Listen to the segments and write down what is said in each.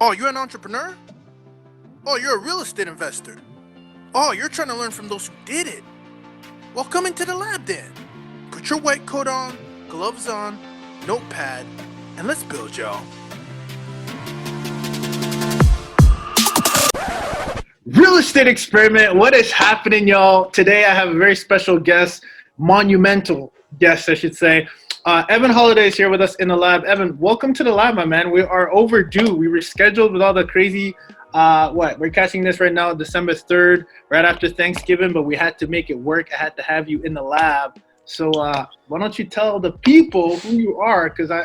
Oh, you're an entrepreneur? Oh, you're a real estate investor? Oh, you're trying to learn from those who did it? Well, come into the lab then. Put your white coat on, gloves on, notepad, and let's build, y'all. Real estate experiment. What is happening, y'all? Today I have a very special guest, monumental guest, I should say. Evan Holladay is here with us in the lab. Evan, welcome to the lab, my man. We are overdue. We were scheduled with all the crazy, we're catching this right now, December 3rd, right after Thanksgiving, but we had to make it work. I had to have you in the lab. So why don't you tell the people who you are? Because I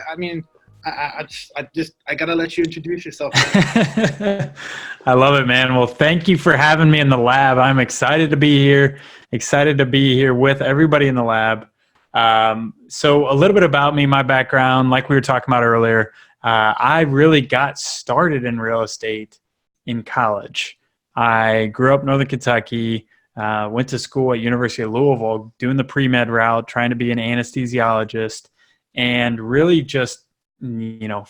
gotta let you introduce yourself. I love it, man. Well, thank you for having me in the lab. I'm excited to be here. Excited to be here with everybody in the lab. So a little bit about me, my background, like we were talking about earlier. I really got started in real estate in college. I grew up in Northern Kentucky. Went to school at University of Louisville, doing the pre-med route, trying to be an anesthesiologist, and really just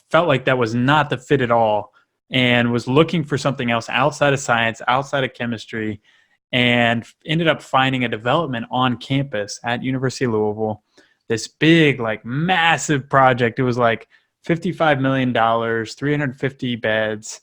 felt like that was not the fit at all and was looking for something else outside of science, outside of chemistry, and ended up finding a development on campus at University of Louisville. This big, massive project. It was like $55 million, 350 beds,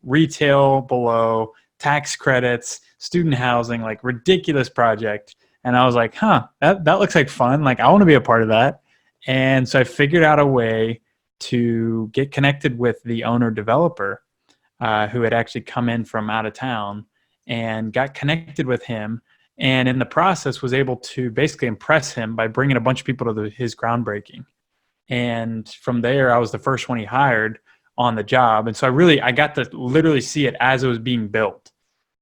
retail below, tax credits, student housing, ridiculous project. And I was like, that looks like fun. I want to be a part of that. And so I figured out a way to get connected with the owner developer who had actually come in from out of town, and got connected with him. And in the process was able to basically impress him by bringing a bunch of people to his groundbreaking. And from there, I was the first one he hired on the job. And so I got to literally see it as it was being built.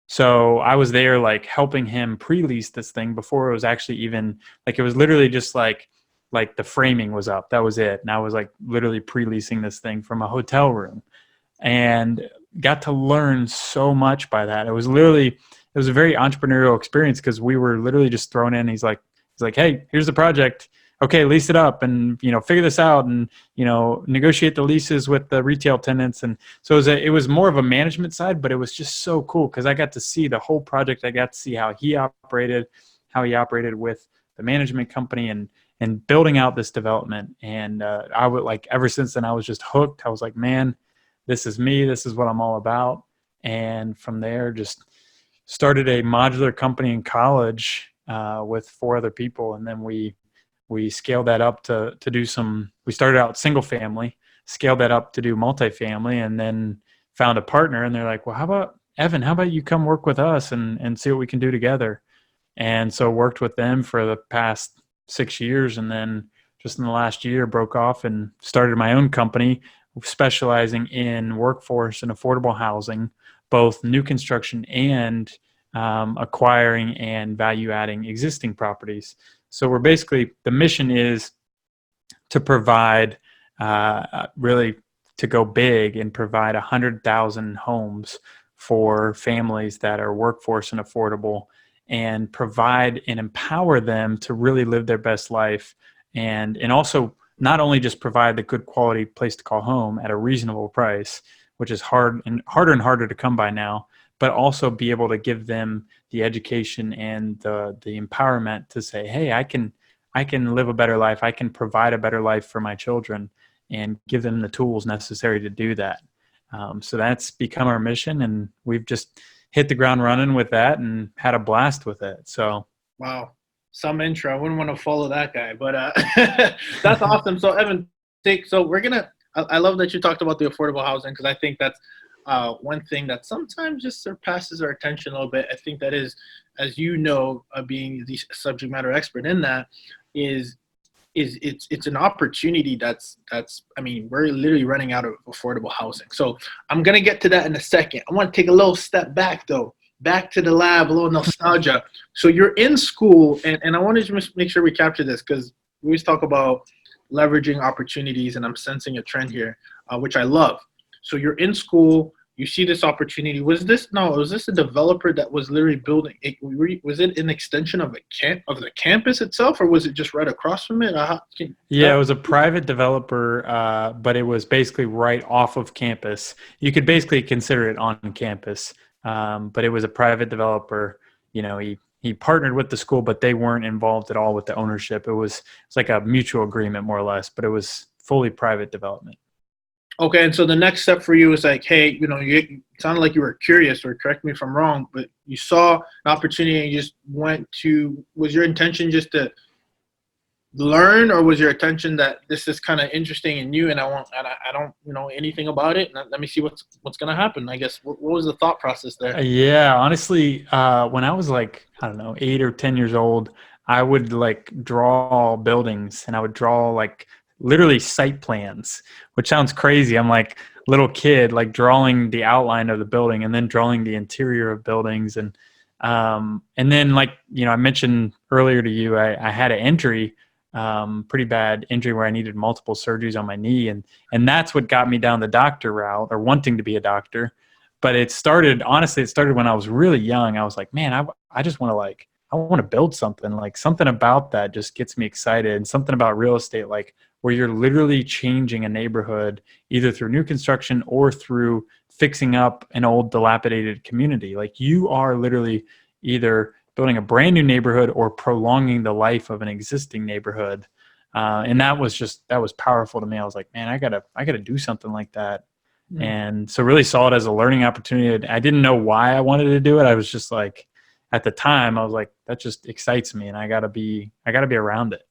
So I was there helping him pre-lease this thing before it was actually even it was literally just like the framing was up. That was it. And I was literally pre-leasing this thing from a hotel room, and got to learn so much by that. It was a very entrepreneurial experience because we were literally just thrown in. He's like, hey, here's the project. Okay, lease it up and, figure this out and, negotiate the leases with the retail tenants. And so it was more of a management side, but it was just so cool because I got to see the whole project. I got to see how he operated with the management company and building out this development. And I would ever since then, I was just hooked. I was like, man, this is me. This is what I'm all about. And from there, just started a modular company in college with 4 other people. And then we scaled that up to do we started out single family, scaled that up to do multifamily, and then found a partner. And they're like, well, how about Evan, how about you come work with us and see what we can do together? And so worked with them for the past 6 years. And then just in the last year broke off and started my own company, specializing in workforce and affordable housing, both new construction and acquiring and value adding existing properties. So we're basically, the mission is to provide, really to go big and provide 100,000 homes for families that are workforce and affordable, and provide and empower them to really live their best life, and also not only just provide the good quality place to call home at a reasonable price, which is harder and harder to come by now, but also be able to give them the education and the empowerment to say, hey, I can live a better life. I can provide a better life for my children, and give them the tools necessary to do that. So that's become our mission, and we've just hit the ground running with that and had a blast with it. So, wow. Some intro. I wouldn't want to follow that guy, but that's awesome. So Evan, I love that you talked about the affordable housing, because I think that's one thing that sometimes just surpasses our attention a little bit. I think that is, as you know, being the subject matter expert in that, it's an opportunity that's we're literally running out of affordable housing. So I'm going to get to that in a second. I want to take a little step back though. Back to the lab, a little nostalgia. So you're in school, and I wanted to make sure we capture this, because we always talk about leveraging opportunities, and I'm sensing a trend here, which I love. So you're in school, you see this opportunity. Was this a developer that was literally building it? Was it an extension of the campus itself, or was it just right across from it? Yeah, it was a private developer, but it was basically right off of campus. You could basically consider it on campus, but it was a private developer. He partnered with the school, but they weren't involved at all with the ownership. It's like a mutual agreement, more or less, but it was fully private development. Okay, and so the next step for you is like, hey, you sounded like you were curious, or correct me if I'm wrong, but you saw an opportunity and you just went to. Was your intention just to learn, or was your intention that this is kind of interesting and new, and I don't know anything about it, and let me see what's going to happen? I guess what was the thought process there? Yeah, honestly, when I was like, I don't know, 8 or 10 years old, I would like draw buildings, and I would draw like literally site plans, which sounds crazy. I'm like little kid, like drawing the outline of the building and then drawing the interior of buildings. And then like, I mentioned earlier to you, I had an injury, pretty bad injury where I needed multiple surgeries on my knee. And that's what got me down the doctor route, or wanting to be a doctor. But it started when I was really young. I was like, man, I just want to I want to build something. Like something about that just gets me excited, and something about real estate, like where you're literally changing a neighborhood either through new construction or through fixing up an old dilapidated community. Like you are literally either building a brand new neighborhood or prolonging the life of an existing neighborhood. And that was powerful to me. I was like, man, I gotta do something like that. Mm-hmm. And so really saw it as a learning opportunity. I didn't know why I wanted to do it. I was just like, at the time I was like, that just excites me, and I gotta be around it.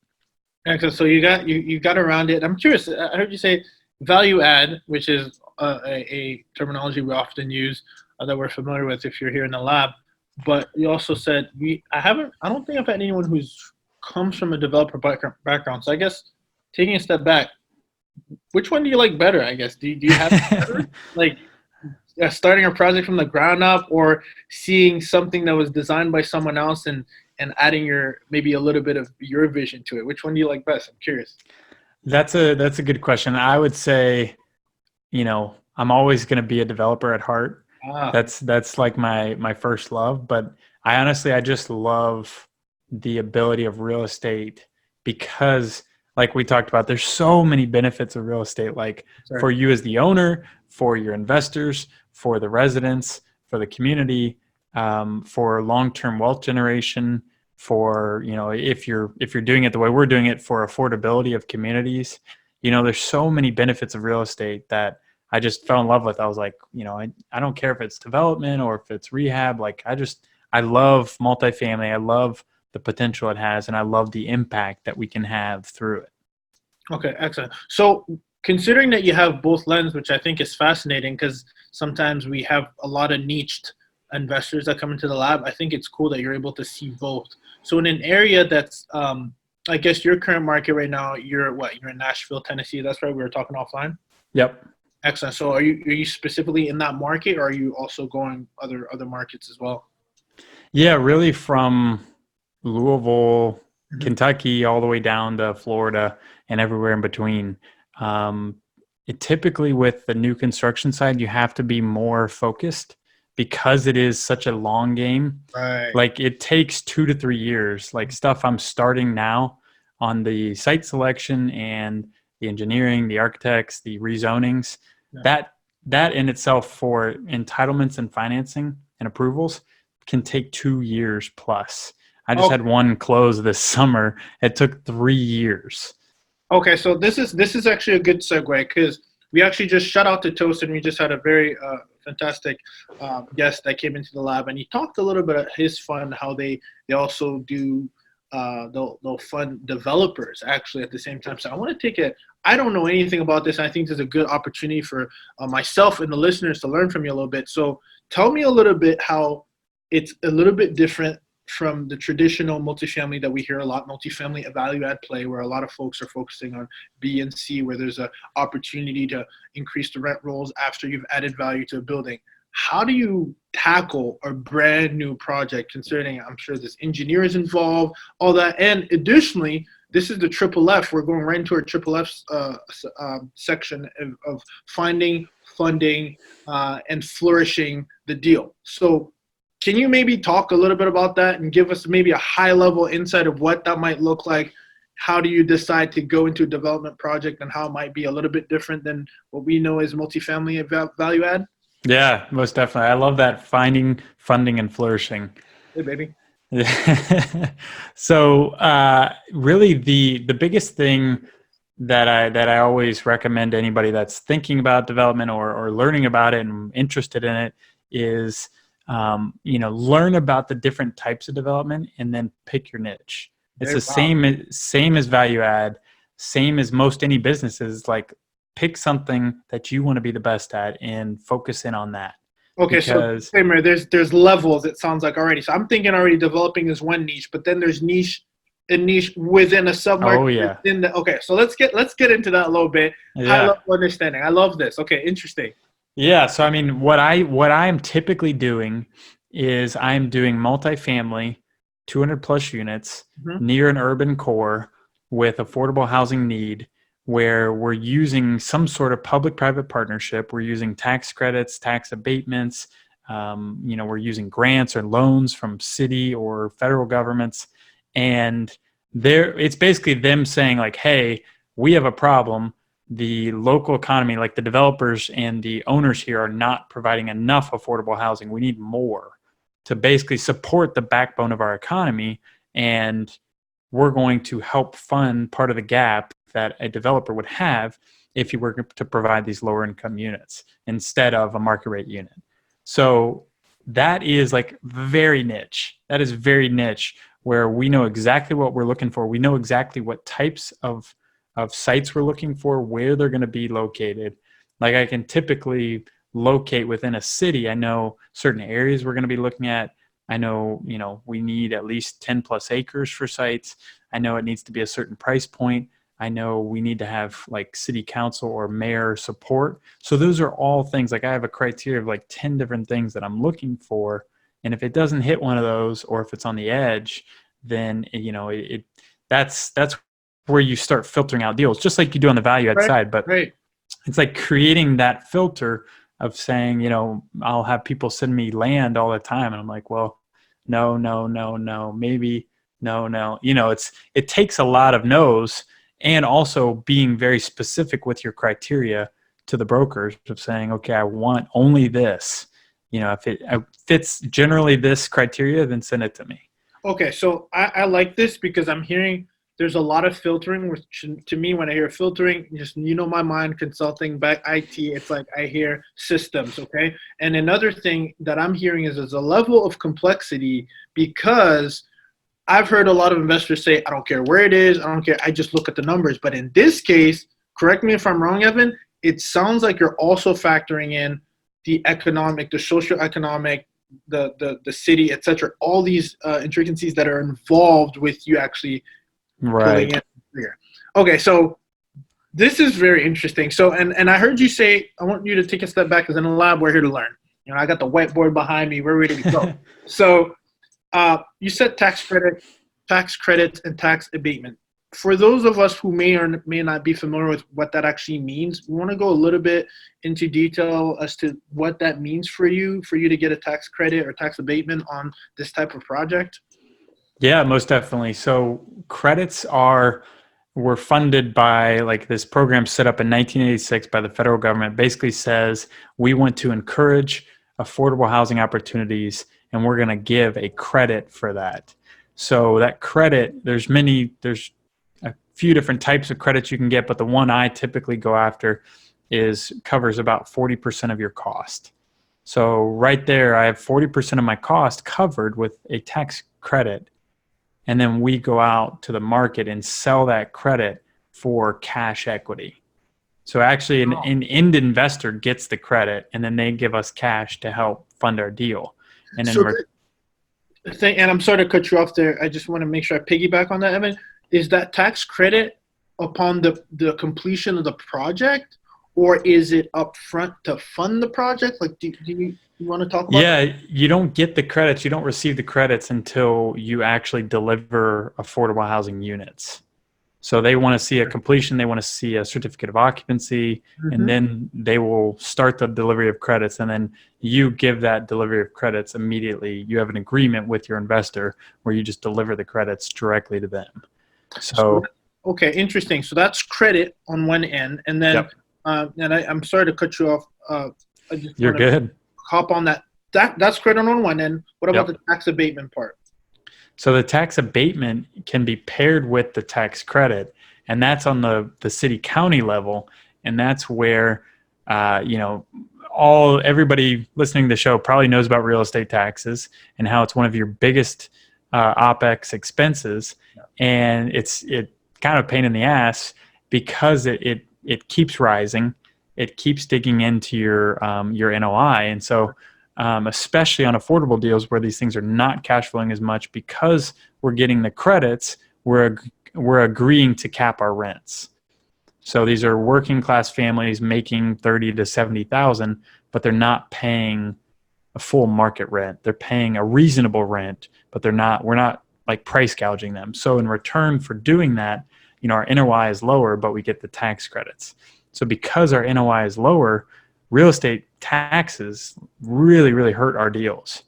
Excellent. So you got around it. I'm curious. I heard you say value add, which is a terminology we often use, that we're familiar with if you're here in the lab. But you also said I don't think I've had anyone who's comes from a developer background. So I guess taking a step back, which one do you like better? I guess do you have better? Like starting a project from the ground up, or seeing something that was designed by someone else and adding maybe a little bit of your vision to it? Which one do you like best? I'm curious. That's a good question. I would say, I'm always going to be a developer at heart. That's like my first love. But I just love the ability of real estate, because like we talked about, there's so many benefits of real estate, like for you as the owner, for your investors, for the residents, for the community, for long-term wealth generation, for, if you're doing it the way we're doing it, for affordability of communities. There's so many benefits of real estate that I just fell in love with. I was like, I don't care if it's development or if it's rehab. Like I love multifamily. I love the potential it has, and I love the impact that we can have through it. Okay, excellent. So considering that you have both lenses, which I think is fascinating, because sometimes we have a lot of niched investors that come into the lab, I think it's cool that you're able to see both. So in an area that's, I guess your current market right now, you're in Nashville, Tennessee. That's right. We were talking offline. Yep. Excellent. So are you specifically in that market, or are you also going other markets as well? Yeah, really from Louisville, Kentucky, all the way down to Florida and everywhere in between. Typically with the new construction side, you have to be more focused because it is such a long game. Right. Like it takes 2 to 3 years. Like stuff I'm starting now on the site selection and the engineering, the architects, the rezonings, that in itself for entitlements and financing and approvals can take 2 years plus. I just had one close this summer. It took 3 years. Okay, so this is actually a good segue, because we actually just shout out to Toast, and we just had a very fantastic guest that came into the lab, and he talked a little bit about his fund, how they also do they'll fund developers actually at the same time. So I want to I don't know anything about this, and I think there's a good opportunity for myself and the listeners to learn from you a little bit. So tell me a little bit how it's a little bit different from the traditional multifamily that we hear a lot, multifamily value add play, where a lot of folks are focusing on B and C, where there's an opportunity to increase the rent rolls after you've added value to a building. How do you tackle a brand new project, considering I'm sure there's engineers involved, all that? And additionally, this is the triple F. We're going right into our triple F section of finding funding and flourishing the deal. So can you maybe talk a little bit about that and give us maybe a high level insight of what that might look like? How do you decide to go into a development project and how it might be a little bit different than what we know as multifamily value add? Yeah, most definitely. I love that, finding, funding, and flourishing. Hey, baby. Yeah. So really the biggest thing that I always recommend to anybody that's thinking about development or learning about it and interested in it is learn about the different types of development and then pick your niche. It's the same as value add, same as most any businesses. Like, pick something that you want to be the best at and focus in on that. Okay, because, so there's levels, it sounds like, already. So I'm thinking already developing is one niche, but then there's a niche within a submarket. Oh yeah. Okay, so let's get into that a little bit. Yeah. High level understanding. I love this. Okay, interesting. Yeah. So I mean, what I'm typically doing is I'm doing multifamily, 200 plus units near an urban core with affordable housing need, where we're using some sort of public-private partnership. We're using tax credits, tax abatements. We're using grants or loans from city or federal governments. And it's basically them saying like, hey, we have a problem. The local economy, like the developers and the owners here, are not providing enough affordable housing. We need more to basically support the backbone of our economy. And we're going to help fund part of the gap that a developer would have if you were to provide these lower income units instead of a market rate unit. So that is like very niche. That is very niche, where we know exactly what we're looking for. We know exactly what types of sites we're looking for, where they're going to be located. Like, I can typically locate within a city. I know certain areas we're going to be looking at. I know, we need at least 10 plus acres for sites. I know it needs to be a certain price point. I know we need to have like city council or mayor support. So those are all things, like I have a criteria of like 10 different things that I'm looking for. And if it doesn't hit one of those, or if it's on the edge, then, that's where you start filtering out deals, just like you do on the value add side. But it's like creating that filter of saying, I'll have people send me land all the time. And I'm like, well, no, maybe, no. It takes a lot of no's, and also being very specific with your criteria to the brokers of saying, okay, I want only this. If it fits generally this criteria, then send it to me. Okay, so I like this because I'm hearing there's a lot of filtering, which to me, when I hear filtering, just, my mind, consulting, back IT, it's like I hear systems, okay? And another thing that I'm hearing is there's a level of complexity, because I've heard a lot of investors say, I don't care where it is, I don't care, I just look at the numbers. But in this case, correct me if I'm wrong, Evan, it sounds like you're also factoring in the economic, the socioeconomic, the city, etc., all these intricacies that are involved with you actually pulling in here. Okay, so this is very interesting. So, and I heard you say, I want you to take a step back, because in the lab, we're here to learn. I got the whiteboard behind me, we're ready to go. So you said tax credits, and tax abatement. For those of us who may or may not be familiar with what that actually means, we want to go a little bit into detail as to what that means for you to get a tax credit or tax abatement on this type of project. Yeah, most definitely. So credits were funded by like this program set up in 1986 by the federal government. Basically says we want to encourage affordable housing opportunities, and we're going to give a credit for that. So that credit, there's a few different types of credits you can get, but the one I typically go after covers about 40% of your cost. So right there, I have 40% of my cost covered with a tax credit. And then we go out to the market and sell that credit for cash equity. So actually an end investor gets the credit, and then they give us cash to help fund our deal. And then and I'm sorry to cut you off there. I just want to make sure I piggyback on that, Evan. Is that tax credit upon the completion of the project, or is it upfront to fund the project? Like, do you want to talk about that? You don't get the credits. You don't receive the credits until you actually deliver affordable housing units. So they want to see a completion, they want to see a certificate of occupancy, and then they will start the delivery of credits, and then you give that delivery of credits immediately. You have an agreement with your investor where you just deliver the credits directly to them. So okay, interesting. So that's credit on one end, and then and I'm sorry to cut you off. I just You're good. Hop on that. That's credit on one end. What about the tax abatement part? So the tax abatement can be paired with the tax credit, and that's on the city county level, and that's where everybody listening to the show probably knows about real estate taxes and how it's one of your biggest OPEX expenses, and it kind of a pain in the ass because it keeps rising, it keeps digging into your NOI, and so. Especially on affordable deals where these things are not cash flowing as much, because we're getting the credits, we're agreeing to cap our rents. So these are working class families making $30,000 to $70,000, but they're not paying a full market rent. They're paying a reasonable rent, but we're not like price gouging them. So in return for doing that, our NOI is lower, but we get the tax credits. So because our NOI is lower, real estate taxes really, really hurt our deals.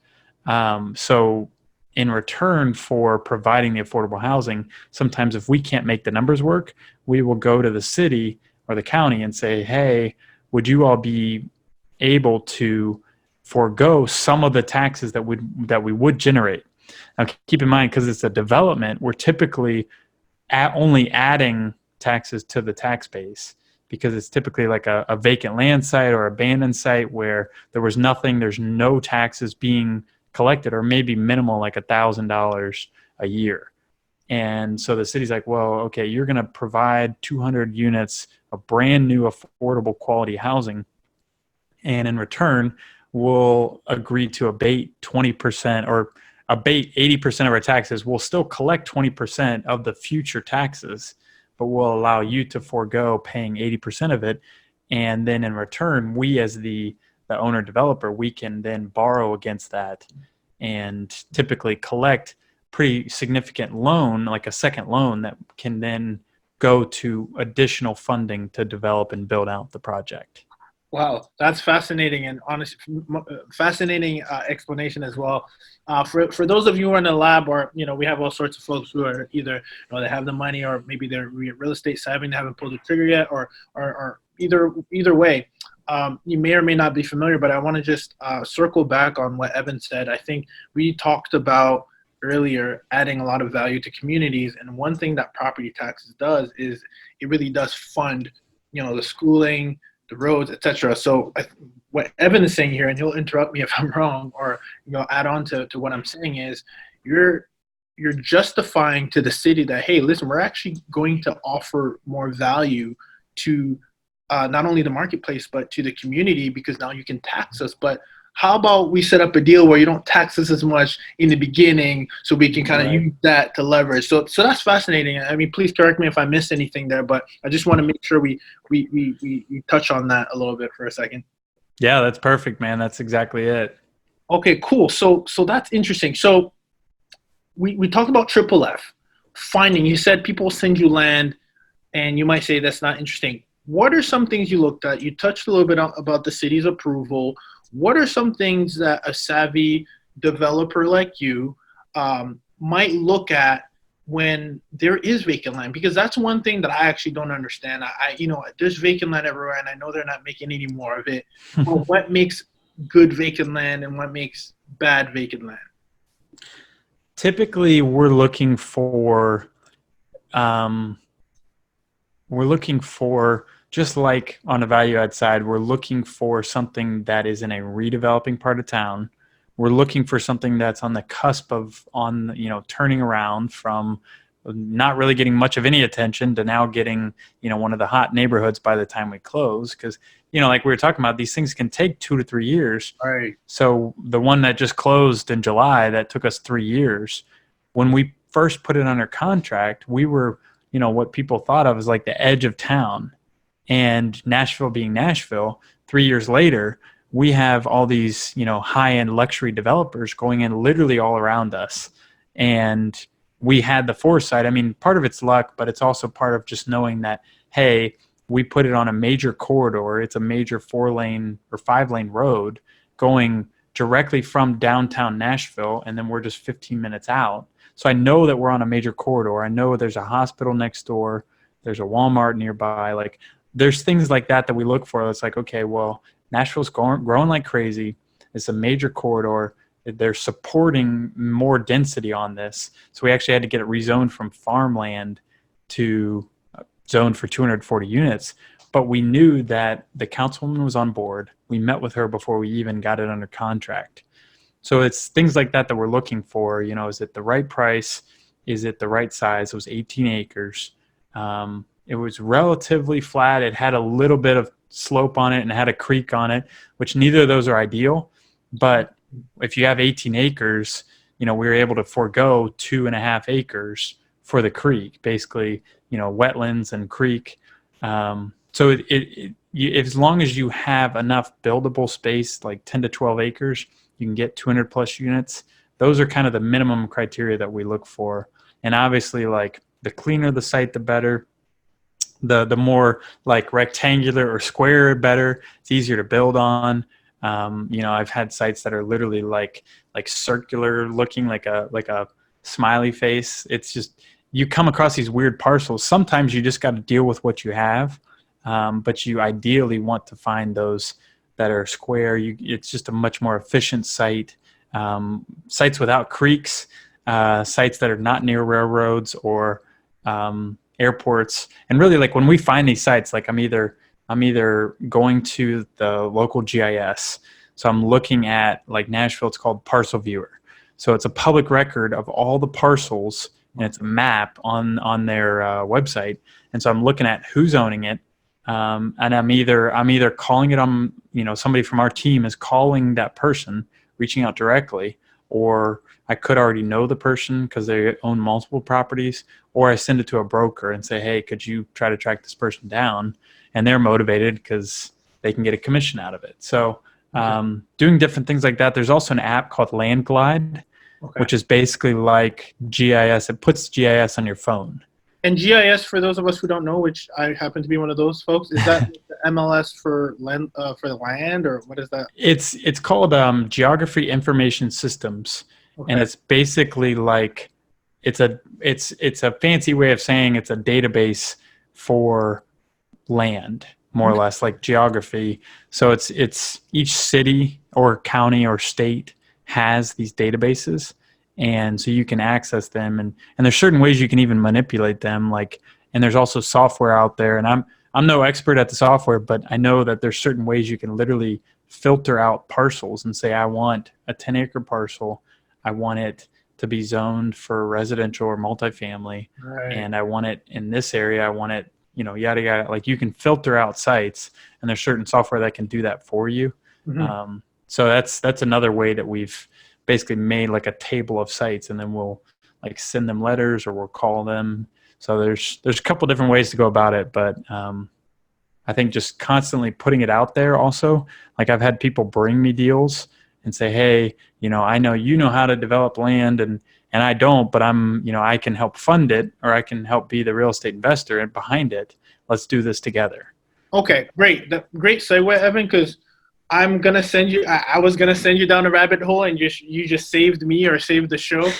So in return for providing the affordable housing, sometimes if we can't make the numbers work, we will go to the city or the county and say, hey, would you all be able to forego some of the taxes that we would generate? Now, keep in mind, because it's a development, we're typically only adding taxes to the tax base, because it's typically like a vacant land site or abandoned site where there's no taxes being collected, or maybe minimal, like $1,000 a year. And so the city's like, well, okay, you're going to provide 200 units of brand new affordable quality housing, and in return, we'll agree to abate 20% or abate 80% of our taxes. We'll still collect 20% of the future taxes, but we'll allow you to forego paying 80% of it. And then in return, we as the owner developer, we can then borrow against that and typically collect pretty significant loan, like a second loan, that can then go to additional funding to develop and build out the project. Wow, that's fascinating, and honestly, fascinating explanation as well. For those of you who are in the lab, or we have all sorts of folks who are either they have the money, or maybe they're real estate savvy and haven't pulled the trigger yet, or either way, you may or may not be familiar. But I want to just circle back on what Evan said. I think we talked about earlier adding a lot of value to communities, and one thing that property taxes does is it really does fund the schooling, the roads, etc. So what Evan is saying here, and he'll interrupt me if I'm wrong, or add on to what I'm saying, is you're justifying to the city that, hey, listen, we're actually going to offer more value to not only the marketplace but to the community, because now you can tax us. But how about we set up a deal where you don't tax us as much in the beginning, so we can kind of use that to leverage. So that's fascinating. I mean, please correct me if I missed anything there, but I just want to make sure we touch on that a little bit for a second. Yeah, that's perfect, man. That's exactly it. Okay, cool. So that's interesting. So we talked about Triple F finding. You said people send you land, and you might say that's not interesting. What are some things you looked at? You touched a little bit about the city's approval. What are some things that a savvy developer like you might look at when there is vacant land? Because that's one thing that I actually don't understand. There's vacant land everywhere, and I know they're not making any more of it. But what makes good vacant land and what makes bad vacant land? Typically, we're looking for just like on a value add side, we're looking for something that is in a redeveloping part of town. We're looking for something that's on the cusp of turning around from not really getting much of any attention to now getting, one of the hot neighborhoods by the time we close. Because, like we were talking about, these things can take 2 to 3 years. Right. So the one that just closed in July, that took us 3 years. When we first put it under contract, we were, what people thought of as like the edge of town. And Nashville being Nashville, 3 years later, we have all these, high-end luxury developers going in literally all around us. And we had the foresight. I mean, part of it's luck, but it's also part of just knowing that, hey, we put it on a major corridor. It's a major 4-lane or 5-lane road going directly from downtown Nashville, and then we're just 15 minutes out. So I know that we're on a major corridor. I know there's a hospital next door. There's a Walmart nearby. Like, there's things like that we look for. It's like, okay, well, Nashville's growing like crazy. It's a major corridor. They're supporting more density on this. So we actually had to get it rezoned from farmland to zoned for 240 units. But we knew that the councilwoman was on board. We met with her before we even got it under contract. So it's things like that we're looking for. You know, is it the right price? Is it the right size? It was 18 acres. It was relatively flat. It had a little bit of slope on it and it had a creek on it, which neither of those are ideal. But if you have 18 acres, you know, we were able to forego 2.5 acres for the creek, basically, you know, wetlands and creek. So as long as you have enough buildable space, like 10 to 12 acres, you can get 200 plus units. Those are kind of the minimum criteria that we look for. And obviously, like, the cleaner the site, the better. The more like rectangular or square, better. It's easier to build on. You know, I've had sites that are literally like circular looking, like a smiley face. It's just, you come across these weird parcels. Sometimes you just got to deal with what you have. But you ideally want to find those that are square. It's just a much more efficient site. Sites without creeks, sites that are not near railroads or airports. And really, like, when we find these sites, like, I'm either going to the local GIS. So I'm looking at, like, Nashville, it's called Parcel Viewer. So it's a public record of all the parcels, and it's a map on their website. And so I'm looking at who's owning it. And I'm either calling it on, you know, somebody from our team is calling that person, reaching out directly, or I could already know the person because they own multiple properties, or I send it to a broker and say, hey, could you try to track this person down? And they're motivated because they can get a commission out of it. So doing different things like that. There's also an app called Land Glide, which is basically like GIS. It puts GIS on your phone. And GIS, for those of us who don't know, which I happen to be one of those folks, is that the MLS for land, for the land, or what is that? It's called Geography Information Systems, and it's basically like it's a fancy way of saying it's a database for land, more or less, like geography. So it's each city or county or state has these databases. And so you can access them, and there's certain ways you can even manipulate them. Like, and there's also software out there, and I'm no expert at the software, but I know that there's certain ways you can literally filter out parcels and say, I want a 10-acre parcel. I want it to be zoned for residential or multifamily, and I want it in this area. I want it, you know, yada yada. Like, you can filter out sites, and there's certain software that can do that for you. So that's another way that we've basically made like a table of sites, and then we'll like send them letters or we'll call them. So there's a couple different ways to go about it, but I think just constantly putting it out there also. Like, I've had people bring me deals and say, hey, you know, I know you know how to develop land and I don't, but I can help fund it, or I can help be the real estate investor and behind it. Let's do this together. Okay, great. Great segue, Evan, because I'm gonna send you. I was gonna send you down a rabbit hole, and you just saved me or saved the show,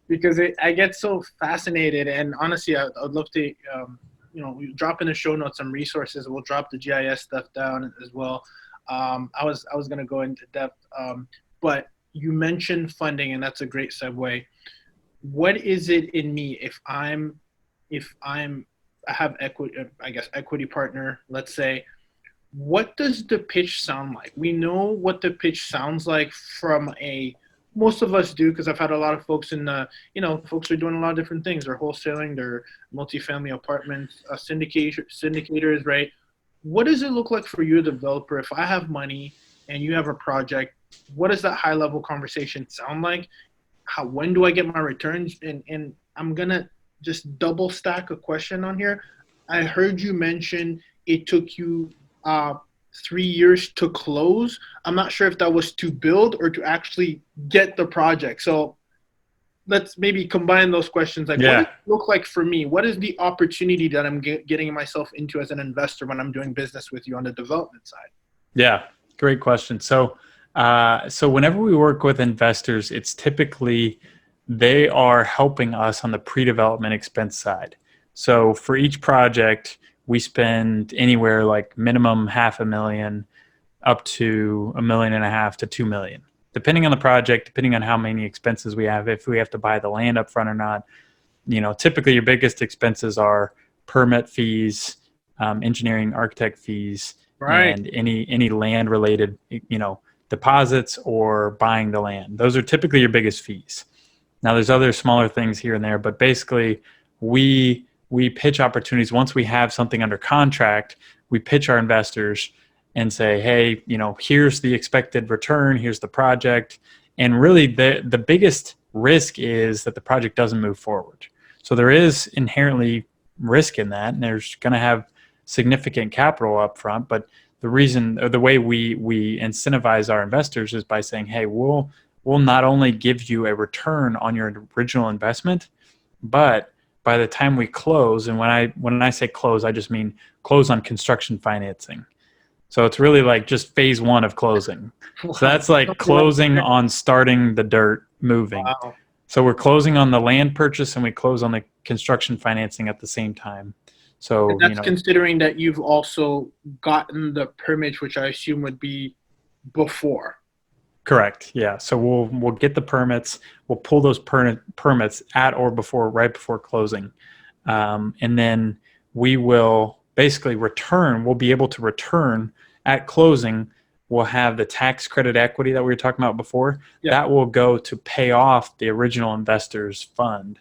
because I get so fascinated. And honestly, I'd love to, we drop in the show notes some resources. We'll drop the GIS stuff down as well. I was gonna go into depth, but you mentioned funding, and that's a great segue. What is it in me if I have equity, I guess equity partner, let's say. What does the pitch sound like? We know what the pitch sounds like from most of us do, because I've had a lot of folks folks are doing a lot of different things. They're wholesaling, they're multifamily apartments, syndicators, right? What does it look like for you, a developer? If I have money and you have a project, what does that high level conversation sound like? When do I get my returns? And I'm going to just double stack a question on here. I heard you mention it took you 3 years to close. I'm not sure if that was to build or to actually get the project. So let's maybe combine those questions. Like, what does Yeah. it look like for me? What is the opportunity that I'm getting myself into as an investor when I'm doing business with you on the development side? Yeah. Great question. So, whenever we work with investors, it's typically they are helping us on the pre-development expense side. So for each project, we spend anywhere like minimum $500,000 up to $1.5 million to $2 million, depending on the project, depending on how many expenses we have, if we have to buy the land up front or not. Typically your biggest expenses are permit fees, engineering, architect fees, Right. and any land related, deposits or buying the land. Those are typically your biggest fees. Now there's other smaller things here and there, but basically we pitch opportunities. Once we have something under contract, we pitch our investors and say, hey, here's the expected return, here's the project. And really the biggest risk is that the project doesn't move forward. So there is inherently risk in that, and there's going to have significant capital up front. But the reason, or the way we incentivize our investors is by saying, hey, we'll not only give you a return on your original investment, but by the time we close, and when I say close, I just mean close on construction financing. So it's really like just phase one of closing. So that's like closing on starting the dirt moving. Wow. So we're closing on the land purchase and we close on the construction financing at the same time. So, And that's considering that you've also gotten the permits, which I assume would be before. correct. Yeah. So we'll get the permits. We'll pull those permits at or right before closing. And then we will basically return. We'll be able to return at closing. We'll have the tax credit equity that we were talking about before. Yeah. That will go to pay off the original investors fund,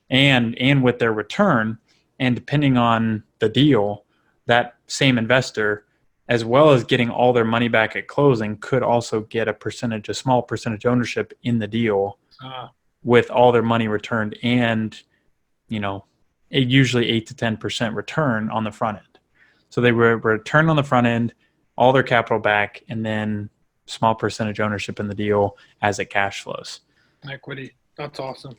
and with their return, and depending on the deal, that same investor, as well as getting all their money back at closing, could also get a small percentage ownership in the deal with all their money returned, and usually 8 to 10% return on the front end. So they were return on the front end, all their capital back, and then small percentage ownership in the deal as it cash flows. Equity. That's awesome.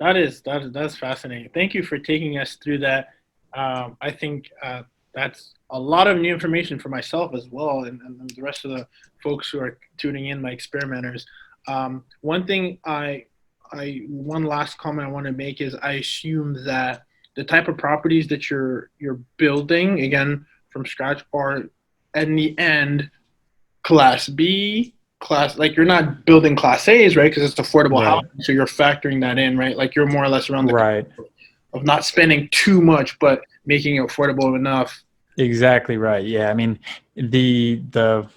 That's fascinating. Thank you for taking us through that. I think that's a lot of new information for myself as well, and the rest of the folks who are tuning in, my experimenters. One last comment I want to make is I assume that the type of properties that you're building, again, from scratch, are in the end class B, like you're not building class A's, right? Because it's affordable housing, so you're factoring that in, right? Like you're more or less around the of not spending too much, but making it affordable enough. Exactly right. Yeah, I mean the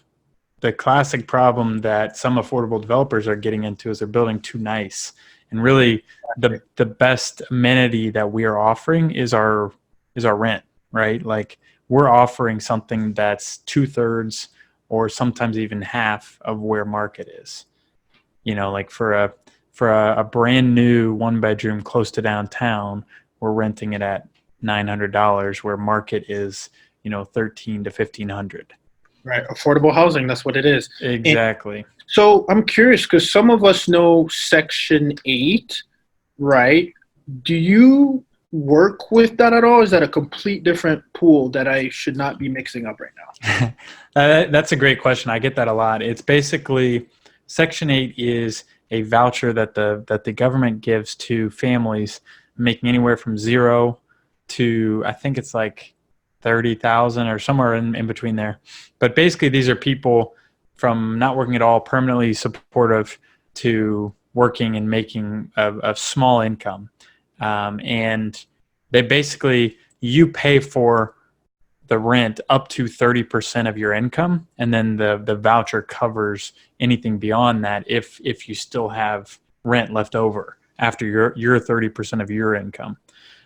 classic problem that some affordable developers are getting into is they're building too nice. And really, the best amenity that we are offering is our rent, right? Like we're offering something that's 2/3 or sometimes even half of where market is. Like for a brand new 1-bedroom close to downtown, we're renting it at $900, where market is $1,300 to $1,500. Right, affordable housing. That's what it is. Exactly. And so I'm curious because some of us know Section 8, right? Do you work with that at all? Is that a complete different pool that I should not be mixing up right now? That's a great question. I get that a lot. It's basically Section 8 is a voucher that the government gives to families making anywhere from 0 to, I think it's like 30,000 or somewhere in between there. But basically these are people from not working at all, permanently supportive, to working and making a small income. And they basically, you pay for the rent up to 30% of your income, and then the voucher covers anything beyond that if you still have rent left over after your 30% of your income.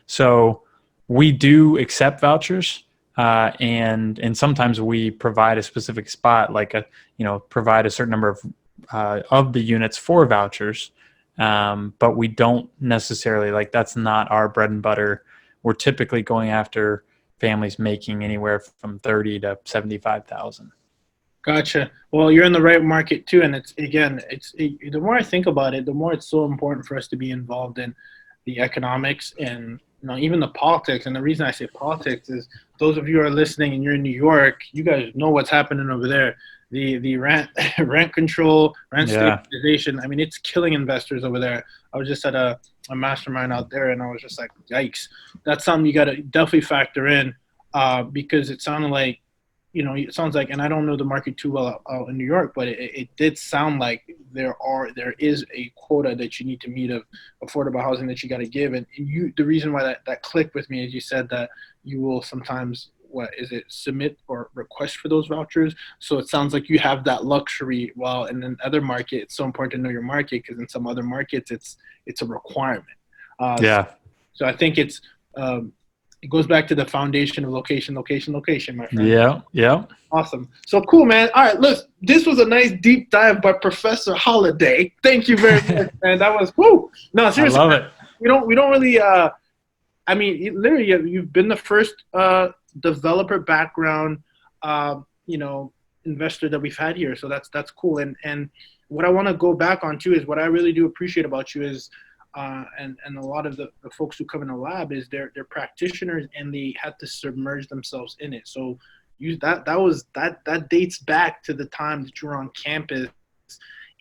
So we do accept vouchers, and sometimes we provide a specific spot, like provide a certain number of the units for vouchers, but we don't necessarily, like, that's not our bread and butter. We're typically going after families making anywhere from 30 to 75,000. Gotcha. Well, you're in the right market too, and the more I think about it, the more it's so important for us to be involved in the economics and even the politics. And the reason I say politics is those of you who are listening and you're in New York, you guys know what's happening over there. The rent rent control, rent Yeah. stabilization. I mean, it's killing investors over there. I was just at a mastermind out there, and I was just like, yikes. That's something you got to definitely factor in, because it sounded like, it sounds like, and I don't know the market too well out in New York, but it did sound like there is a quota that you need to meet of affordable housing that you got to give. And the reason why that clicked with me is you said that you will sometimes, submit or request for those vouchers. So it sounds like you have that luxury, while in another market, it's so important to know your market, because in some other markets, it's a requirement. Yeah. So I think it goes back to the foundation of location, my friend. Yeah. Yeah. Awesome. So cool, man. All right, look, this was a nice deep dive by Professor Holladay. Thank you very much, man. That was woo. No, seriously, I love it. We don't really. I mean, literally, you've been the first developer background, investor that we've had here. So that's cool. And what I want to go back on too is what I really do appreciate about you is. And a lot of the folks who come in the lab is they're practitioners, and they had to submerge themselves in it. So that dates back to the time that you were on campus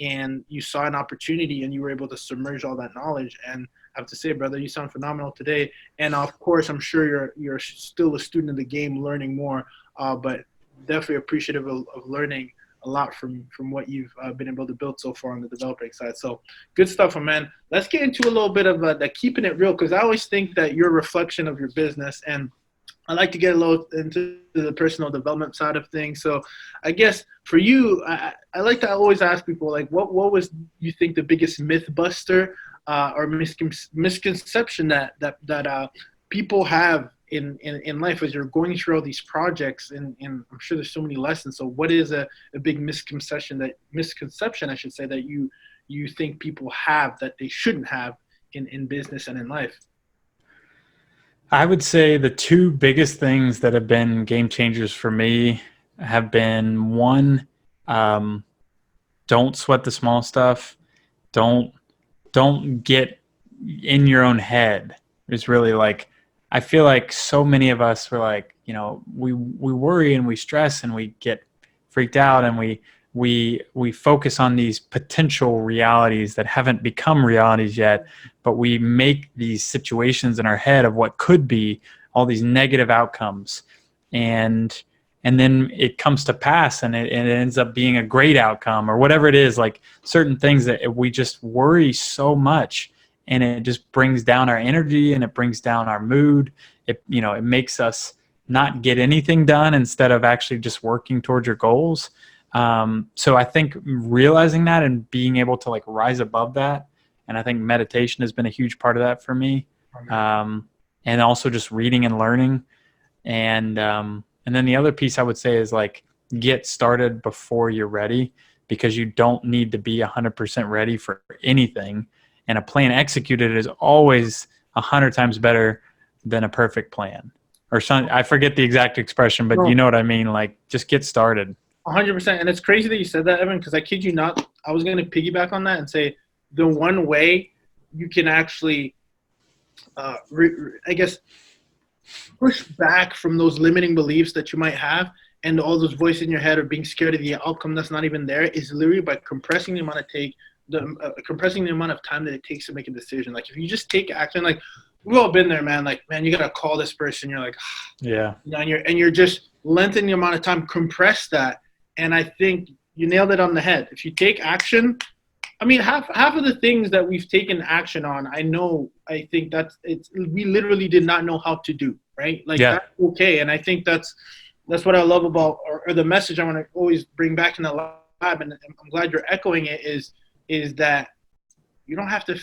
and you saw an opportunity and you were able to submerge all that knowledge. And I have to say, brother, you sound phenomenal today. And of course, I'm sure you're still a student of the game, learning more, but definitely appreciative of learning a lot from what you've been able to build so far on the developing side. So good stuff, my man. Let's get into a little bit of that keeping it real, because I always think that you're a reflection of your business, and I like to get a little into the personal development side of things. So I guess for you, I like to always ask people, like, what was you think the biggest myth buster or misconception that people have in life as you're going through all these projects, and I'm sure there's so many lessons. So what is a big misconception I should say, that you think people have that they shouldn't have in business and in life? I would say the two biggest things that have been game changers for me have been, one, don't sweat the small stuff. Don't get in your own head. It's really like, I feel like so many of us were like, we worry and we stress and we get freaked out, and we focus on these potential realities that haven't become realities yet, but we make these situations in our head of what could be all these negative outcomes. And then it comes to pass, and it ends up being a great outcome, or whatever it is, like certain things that we just worry so much, and it just brings down our energy and it brings down our mood. It makes us not get anything done instead of actually just working towards your goals. So I think realizing that and being able to like rise above that, and I think meditation has been a huge part of that for me. And also just reading and learning. And then the other piece I would say is like, get started before you're ready, because you don't need to be 100% ready for anything. And a plan executed is always 100 times better than a perfect plan. Or I forget the exact expression, but you know what I mean? Like, just get started. 100%. And it's crazy that you said that, Evan, because I kid you not, I was going to piggyback on that and say the one way you can actually, I guess, push back from those limiting beliefs that you might have, and all those voices in your head of being scared of the outcome that's not even there, is literally by compressing the amount of time that it takes to make a decision. Like, if you just take action, like, we've all been there, man. Like, man, you got to call this person. You're like, yeah. And you're just lengthening the amount of time, compress that. And I think you nailed it on the head. If you take action, I mean, half of the things that we've taken action on, I think we literally did not know how to do, right? Like, that's okay. And I think that's what I love about, or the message I want to always bring back in the lab, and I'm glad you're echoing it, is that you don't have to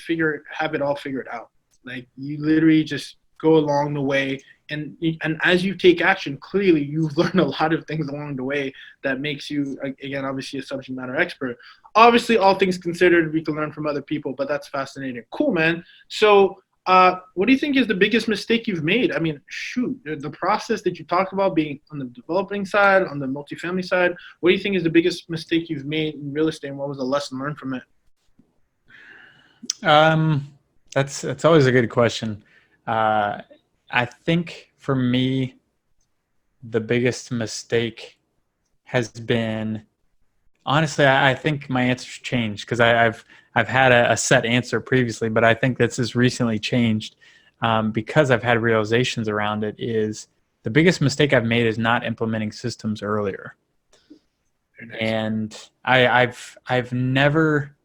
have it all figured out. Like, you literally just go along the way, and as you take action, clearly you've learned a lot of things along the way that makes you, again, obviously a subject matter expert. Obviously, all things considered, we can learn from other people, but that's fascinating. Cool, man. So What do you think is the biggest mistake you've made? I mean, shoot, the process that you talked about being on the developing side, on the multifamily side, what do you think is the biggest mistake you've made in real estate, and what was the lesson learned from it? That's always a good question. I think for me, the biggest mistake has been, honestly, I think my answer's changed because I've had a set answer previously, but I think this has recently changed because I've had realizations around it. Is the biggest mistake I've made is not implementing systems earlier, and I've never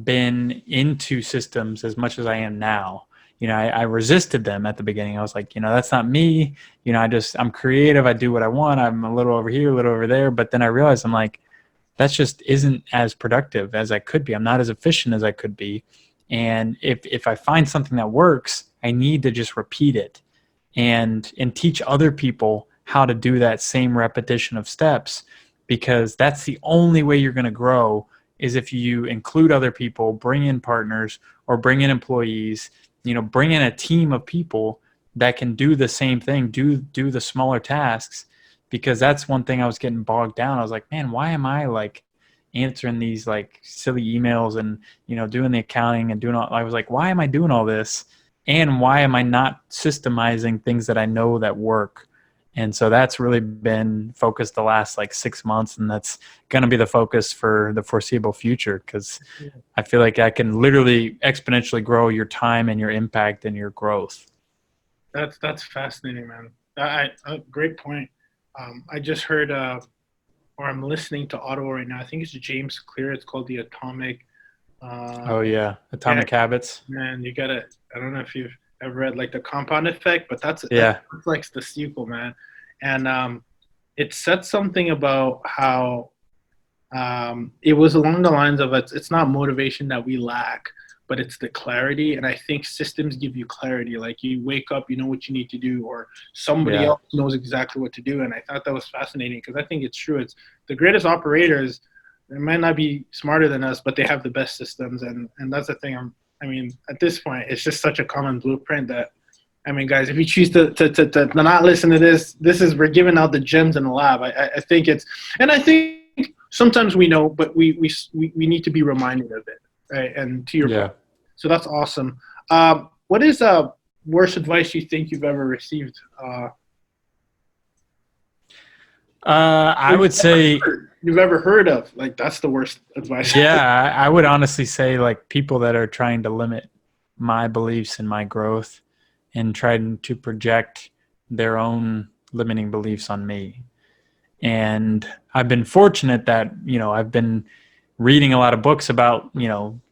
been into systems as much as I am now. I resisted them at the beginning. I was like, that's not me. I'm creative. I do what I want. I'm a little over here, a little over there. But then I realized I'm like, that just isn't as productive as I could be. I'm not as efficient as I could be. And if I find something that works, I need to just repeat it and teach other people how to do that same repetition of steps, because that's the only way you're going to grow, is if you include other people, bring in partners or bring in employees, bring in a team of people that can do the same thing, do the smaller tasks. Because that's one thing I was getting bogged down. I was like, man, why am I like answering these like silly emails and, doing the accounting and doing all, I was like, why am I doing all this? And why am I not systemizing things that I know that work? And so that's really been focused the last like 6 months. And that's going to be the focus for the foreseeable future, because I feel like I can literally exponentially grow your time and your impact and your growth. That's fascinating, man. Great point. I just heard, or I'm listening to Audible right now. I think it's James Clear. It's called The Atomic. Atomic Habits. Man, I don't know if you've ever read like The Compound Effect, but that's like the sequel, man. And it said something about how it was along the lines of it's not motivation that we lack, but it's the clarity. And I think systems give you clarity. Like you wake up, you know what you need to do, or somebody else knows exactly what to do. And I thought that was fascinating because I think it's true. It's the greatest operators. They might not be smarter than us, but they have the best systems. And that's the thing. At this point, it's just such a common blueprint that, guys, if you choose to not listen to this, we're giving out the gems in the lab. I think sometimes we know, but we need to be reminded of it. Right. And to your point. So that's awesome. What is worst advice you think you've ever received? I would say you've ever heard of, like, that's the worst advice. Yeah, I would honestly say like people that are trying to limit my beliefs and my growth and trying to project their own limiting beliefs on me. And I've been fortunate that, I've been reading a lot of books about,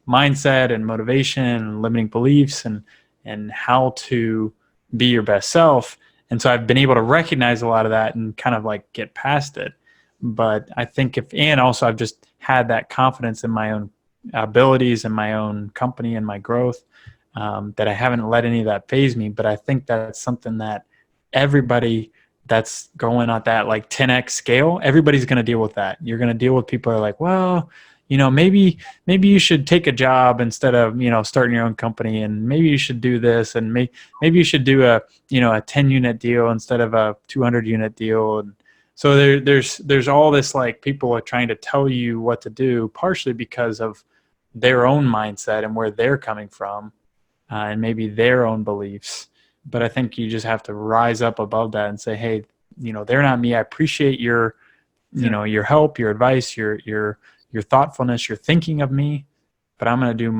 mindset and motivation and limiting beliefs and how to be your best self. And so I've been able to recognize a lot of that and kind of like get past it. But I think also I've just had that confidence in my own abilities and my own company and my growth, that I haven't let any of that faze me. But I think that's something that everybody that's going at that like 10x scale, everybody's going to deal with that. You're going to deal with people who are like, well, maybe you should take a job instead of, starting your own company, and maybe you should do this, and maybe you should do a 10 unit deal instead of a 200 unit deal. And so there's all this, like, people are trying to tell you what to do, partially because of their own mindset and where they're coming from, and maybe their own beliefs. But I think you just have to rise up above that and say, hey, they're not me. I appreciate your, your help, your advice, your thoughtfulness, your thinking of me, but I'm going to do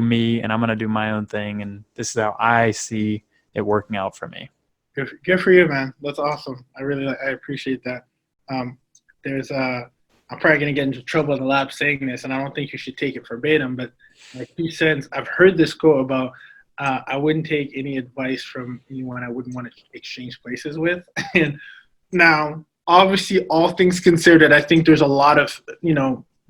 me, and I'm going to do my own thing. And this is how I see it working out for me. Good for you, man. That's awesome. I appreciate that. I'm probably going to get into trouble in the lab saying this, and I don't think you should take it verbatim, but my 2 cents, I've heard this quote about, I wouldn't take any advice from anyone I wouldn't want to exchange places with. And now, obviously, all things considered, I think there's a lot of,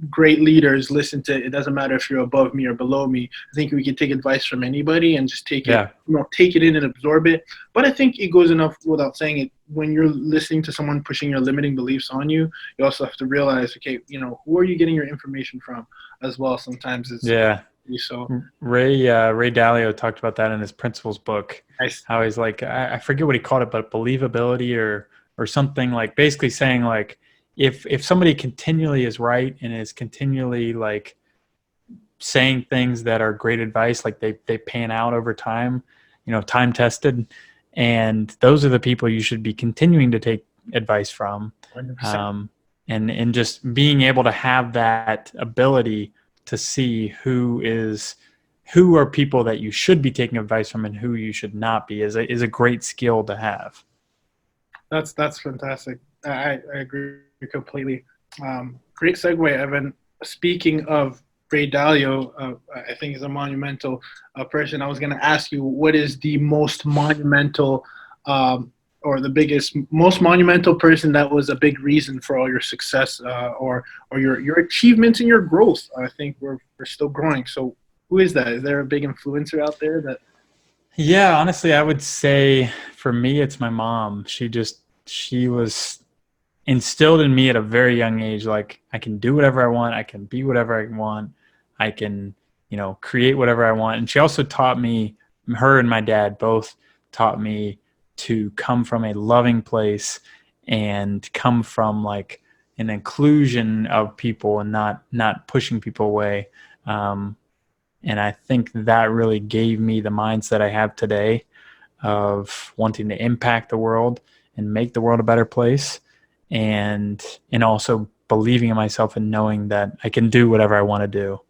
great leaders listen to, it doesn't matter if you're above me or below me. I think we can take advice from anybody and just take it, take it in and absorb it. But I think it goes enough without saying it. When you're listening to someone pushing your limiting beliefs on you, you also have to realize, okay, who are you getting your information from as well? Sometimes it's, So Ray Dalio talked about that in his Principles book. nice. How he's like, I forget what he called it, but believability or something, like basically saying like if somebody continually is right and is continually like saying things that are great advice, like they pan out over time, time tested, and those are the people you should be continuing to take advice from. 100%. And just being able to have that ability to see who are people that you should be taking advice from and who you should not be is a great skill to have. That's fantastic. I agree completely. Great segue, Evan. Speaking of Ray Dalio, I think he's a monumental person. I was going to ask you, what is the most monumental or the biggest, most monumental person that was a big reason for all your success or your achievements and your growth? I think we're still growing. So who is that? Is there a big influencer out there that? Yeah, honestly, I would say for me, it's my mom. She was instilled in me at a very young age, like I can do whatever I want. I can be whatever I want. I can, create whatever I want. And she also taught me, her and my dad both taught me to come from a loving place and come from like an inclusion of people and not pushing people away. And I think that really gave me the mindset I have today of wanting to impact the world and make the world a better place, and also believing in myself and knowing that I can do whatever I want to do.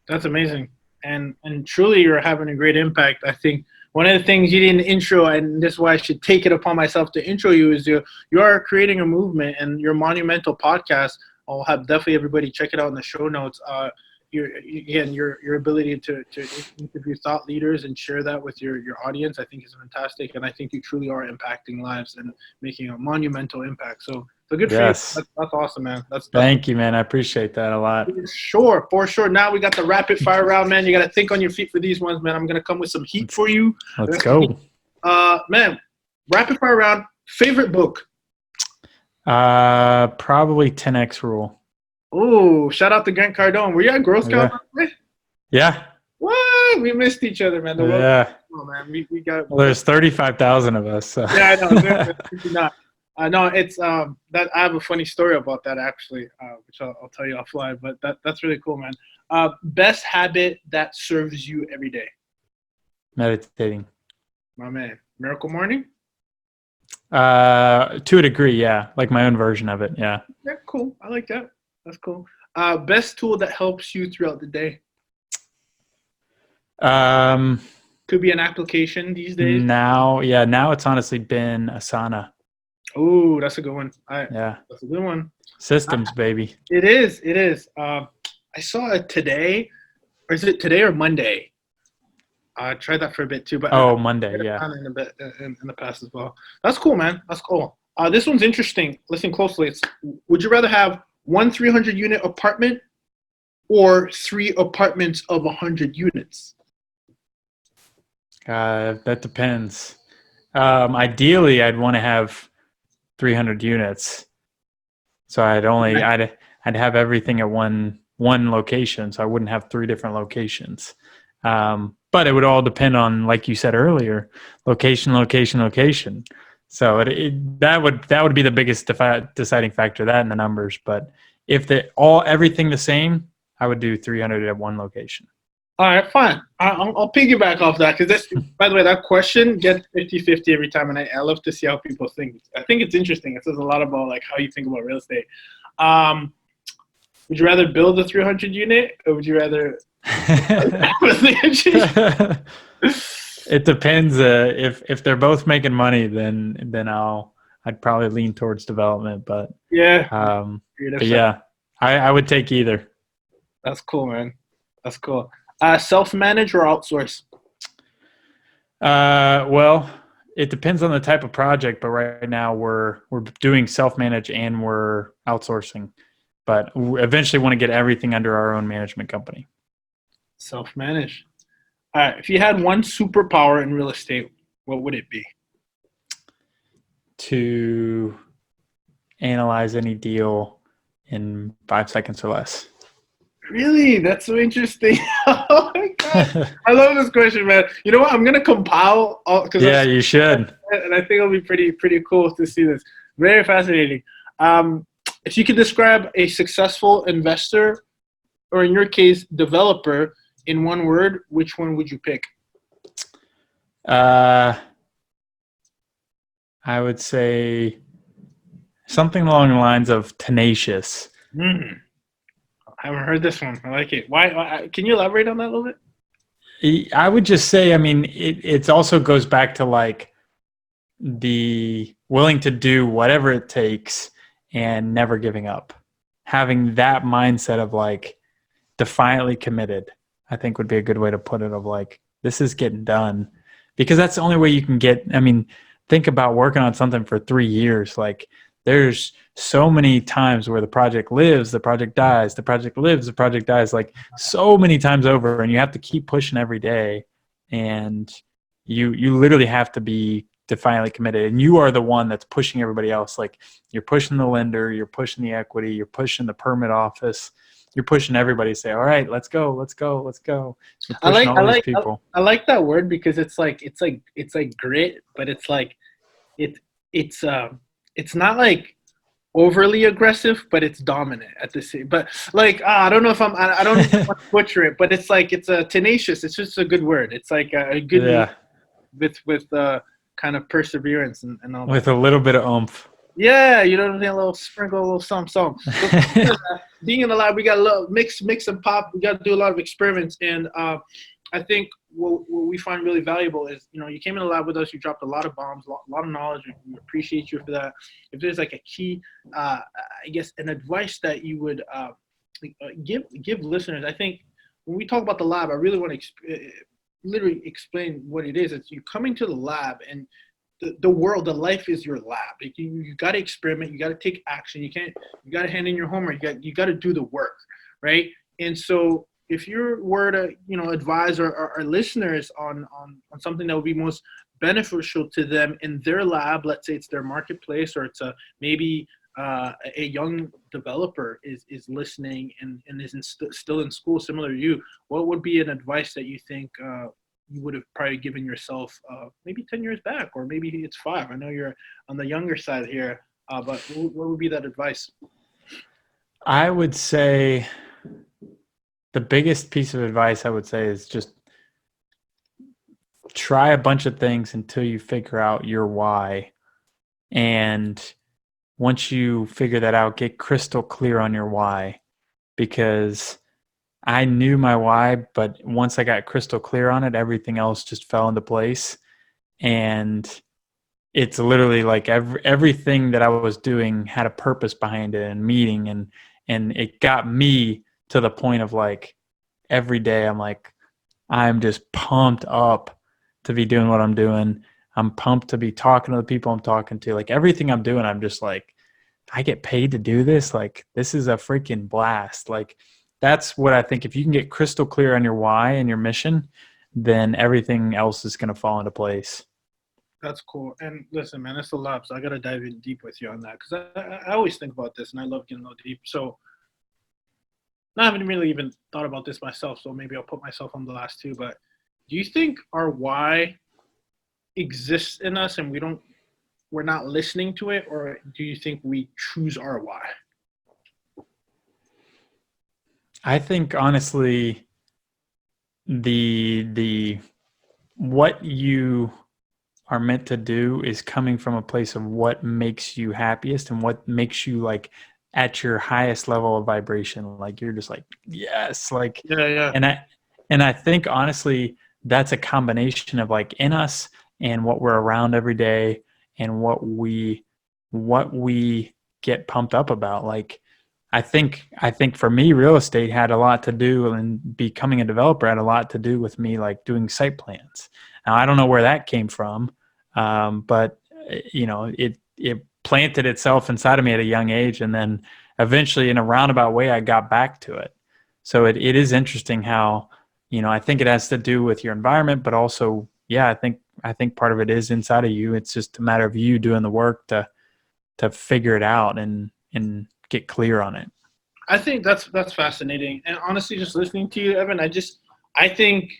That's amazing. And truly you're having a great impact. I think one of the things you didn't intro, and this is why I should take it upon myself to intro you, is you are creating a movement, and your Monumental Podcast, I'll have definitely everybody check it out in the show notes. Your ability to interview thought leaders and share that with your audience, I think is fantastic. And I think you truly are impacting lives and making a monumental impact. So good for you. That's awesome, man. Thank you, man. I appreciate that a lot. For sure. Now we got the rapid fire round, man. You got to think on your feet for these ones, man. I'm going to come with some heat for you. Let's go. Man, rapid fire round. Favorite book? Probably 10X Rule. Oh, shout out to Grant Cardone. Were you at Girl Scout? Yeah. What? We missed each other, man. Yeah. Oh, man. We got. Well, there's 35,000 of us. So. Yeah, I know. Not. No, it's that I have a funny story about that actually, which I'll tell you offline. But that's really cool, man. Best habit that serves you every day? Meditating. My man. Miracle Morning? To a degree, yeah. Like my own version of it, yeah. Yeah, cool. I like that. That's cool. Best tool that helps you throughout the day? Could be an application these days. Now it's honestly been Asana. Oh, that's a good one. Yeah. That's a good one. Systems, baby. It is. I saw it today. Or is it today or Monday? I tried that for a bit too. But Monday, yeah. In the past as well. That's cool, man. That's cool. This one's interesting. Listen closely. Would you rather have one 300-unit apartment or 3 apartments of 100 units? That depends. Ideally, I'd want to have 300 units. So I'd have everything at one location. So I wouldn't have 3 different locations. But it would all depend on, like you said earlier, location. So that would be the biggest deciding factor, that and the numbers. But if everything the same, I would do 300 at one location. All right, fine. I'll piggyback off that because by the way, that question gets 50-50 every time, and I love to see how people think. I think it's interesting. It says a lot about like how you think about real estate. Would you rather build a 300 unit or would you rather? It depends. If they're both making money, then I'd probably lean towards development. But yeah, I would take either. That's cool, man. That's cool. Self-manage or outsource? Well, it depends on the type of project. But right now we're doing self-manage and we're outsourcing. But we eventually want to get everything under our own management company. Self-manage. All right. If you had one superpower in real estate, what would it be? To analyze any deal in 5 seconds or less. Really? That's so interesting. Oh my god, I love this question, man. You know what? I'm gonna compile all because Yeah, you should. and I think it'll be pretty cool to see this. Very fascinating. If you could describe a successful investor, or in your case, developer, in one word, which one would you pick? Uh, I would say something along the lines of tenacious. Mm, I haven't heard this one. I like it. Why? Can you elaborate on that a little bit? I would just say, I mean, it also goes back to like the willing to do whatever it takes and never giving up. Having that mindset of like defiantly committed, I think would be a good way to put it, of like, this is getting done. Because that's the only way you can get, I mean, think about working on something for 3 years. Like there's so many times where the project lives, the project dies, the project lives, the project dies, like so many times over, and you have to keep pushing every day. And you literally have to be defiantly committed, and you are the one that's pushing everybody else. Like you're pushing the lender, you're pushing the equity, you're pushing the permit office, you're pushing everybody to say, all right, let's go, let's go, let's go. You're I pushing like all I these like people. I like that word because it's like grit, but it's like it it's it's not like overly aggressive, but it's dominant at the same. But like I don't know if I don't want to butcher it, but it's like it's a tenacious. It's just a good word. It's like a good meat Yeah, with kind of perseverance and all that. with a little bit of oomph. Yeah, you know what I'm saying? A little sprinkle, a little something. So being in the lab, we got a little mix and pop. We got to do a lot of experiments, and I think what we find really valuable is, you came in the lab with us. You dropped a lot of bombs, a lot of knowledge. We appreciate you for that. If there's like a key, I guess, an advice that you would give listeners, I think when we talk about the lab, I really want to literally explain what it is. It's you coming to the lab and the world, the life is your lab. Like you got to experiment. You got to take action. You got to hand in your homework. You got to do the work, right? And so if you were to, advise our listeners on something that would be most beneficial to them in their lab, let's say it's their marketplace, or it's maybe a young developer is listening and is still in school, similar to you, what would be an advice that you think you would have probably given yourself maybe 10 years back, or maybe it's 5? I know you're on the younger side here, but what would be that advice? I would say the biggest piece of advice I would say is just try a bunch of things until you figure out your why. And once you figure that out, get crystal clear on your why, because I knew my why, but once I got crystal clear on it, everything else just fell into place. And it's literally like everything that I was doing had a purpose behind it and meaning, and it got me to the point of like every day I'm like, I'm just pumped up to be doing what I'm doing. I'm pumped to be talking to the people I'm talking to. Like everything I'm doing, I'm just like, I get paid to do this. Like this is a freaking blast. Like that's what I think. If you can get crystal clear on your why and your mission, then everything else is going to fall into place. That's cool. And listen, man, it's a lot, so I gotta dive in deep with you on that, because I always think about this, and I love getting a little deep. So I haven't really even thought about this myself, so maybe I'll put myself on the last two. But do you think our why exists in us and we're not listening to it, or do you think we choose our why? I think honestly, the what you are meant to do is coming from a place of what makes you happiest and what makes you like at your highest level of vibration. Like you're just like, yes, like, Yeah, yeah. and I think honestly, that's a combination of like in us and what we're around every day and what we get pumped up about. Like I think for me, real estate had a lot to do, and becoming a developer had a lot to do with me like doing site plans. Now I don't know where that came from, but it planted itself inside of me at a young age, and then eventually, in a roundabout way, I got back to it. So it is interesting how I think it has to do with your environment, but also yeah, I think part of it is inside of you. It's just a matter of you doing the work to figure it out and get clear on it. I think that's fascinating. And honestly, just listening to you, Evan, I think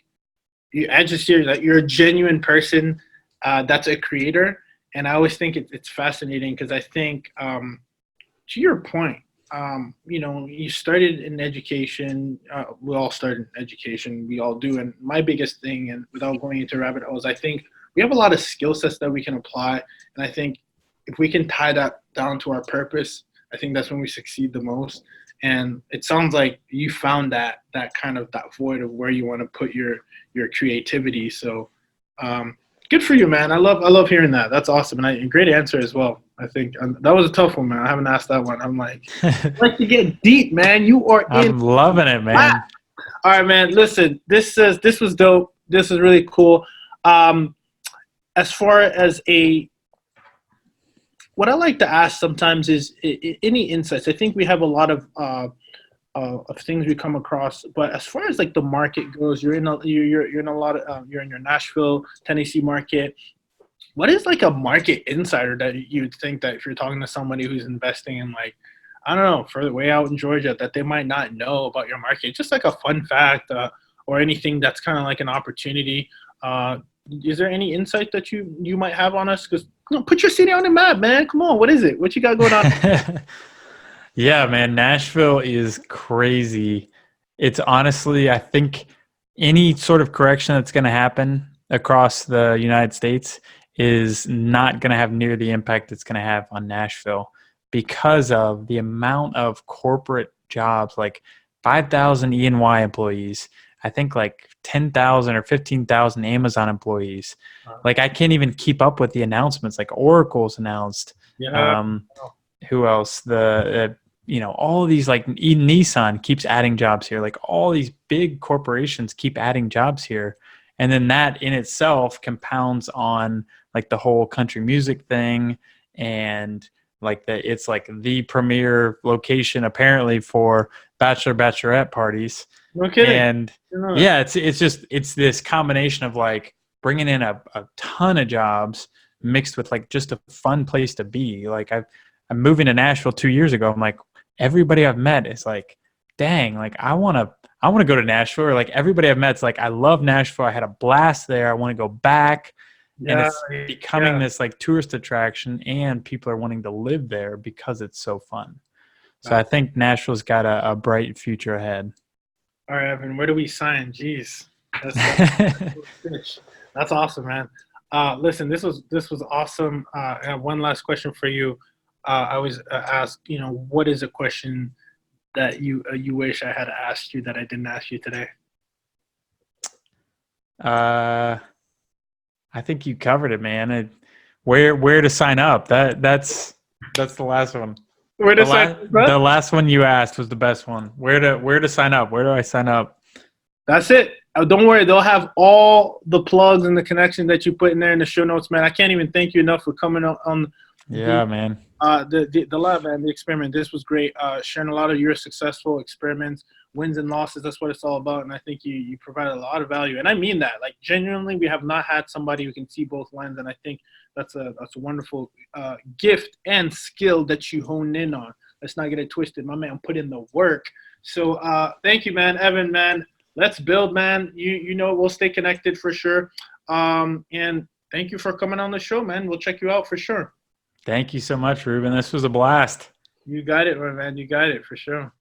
I just hear that you're a genuine person that's a creator. And I always think it's fascinating because I think, to your point, you started in education. We all started in education. We all do. And my biggest thing, and without going into rabbit holes, I think we have a lot of skill sets that we can apply. And I think if we can tie that down to our purpose, I think that's when we succeed the most. And it sounds like you found that kind of that void of where you want to put your creativity. So good for you, man. I love hearing that. That's awesome, and great answer as well. I think that was a tough one, man. I haven't asked that one. I'm like, I like to get deep, man. You are I'm loving it, man. All right, man. Listen, this was dope. This is really cool. As far as what I like to ask sometimes is any insights. I think we have a lot of things we come across, but as far as like the market goes, you're in a lot of you're in your Nashville, Tennessee market. What is like a market insider that you'd think that if you're talking to somebody who's investing in, like, I don't know, further way out in Georgia, that they might not know about your market, just like a fun fact or anything that's kind of like an opportunity. Is there any insight that you might have on us? Because put your city on the map, man. Come on, what is it? What you got going on? Yeah, man, Nashville is crazy. It's honestly, I think any sort of correction that's going to happen across the United States is not going to have near the impact it's going to have on Nashville because of the amount of corporate jobs, like 5,000 E&Y employees. I think like 10,000 or 15,000 Amazon employees. Like I can't even keep up with the announcements. Like Oracle's announced. Yeah. Who else? All of these, like Nissan keeps adding jobs here. Like all these big corporations keep adding jobs here. And then that in itself compounds on like the whole country music thing, and like it's like the premier location apparently for bachelorette parties. No kidding. And yeah, it's this combination of like bringing in a ton of jobs mixed with like just a fun place to be. Like I'm moving to Nashville 2 years ago. I'm like, everybody I've met is like, dang, like I want to go to Nashville. Or like everybody I've met's like, I love Nashville. I had a blast there. I want to go back. And it's becoming this like tourist attraction, and people are wanting to live there because it's so fun. So I think Nashville's got a bright future ahead. All right, Evan, where do we sign? Jeez. That's awesome, man. Listen, this was awesome. I have one last question for you. I always ask, what is a question that you wish I had asked you that I didn't ask you today? I think you covered it, man. Where to sign up? That's the last one. The last one you asked was the best one. Where to sign up? Where do I sign up? That's it. Don't worry, they'll have all the plugs and the connections that you put in there in the show notes, man. I can't even thank you enough for coming on. Yeah, man. The lab and the experiment. This was great. Sharing a lot of your successful experiments, wins and losses. That's what it's all about. And I think you provided a lot of value. And I mean that. Like genuinely, we have not had somebody who can see both lens. And I think that's a wonderful gift and skill that you honed in on. Let's not get it twisted. My man put in the work. So thank you, man. Evan, man. Let's build, man. We'll stay connected for sure. And thank you for coming on the show, man. We'll check you out for sure. Thank you so much, Ruben. This was a blast. You got it, man. You got it for sure.